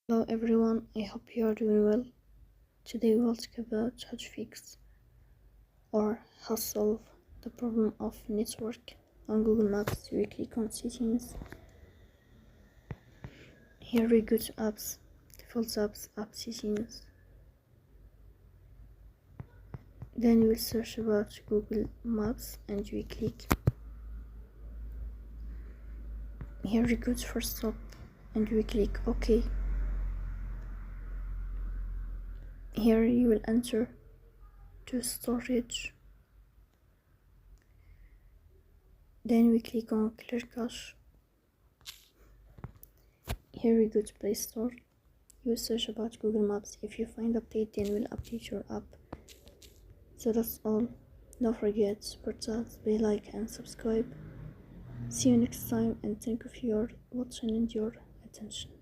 Hello everyone, I hope you are doing well. Today we'll talk about how to fix or how to solve the problem of network on Google Maps. We click on settings. Here we go to apps, default apps, app settings. Then we will search about Google Maps and we click. Here we go to first stop and we click OK. Here you will enter to storage. Then we click on clear cache. Here we go to Play Store. You search about Google Maps. If you find update, then we'll update your app. So that's all. Don't forget to support us by like and subscribe. See you next time and thank you for your watching and your attention.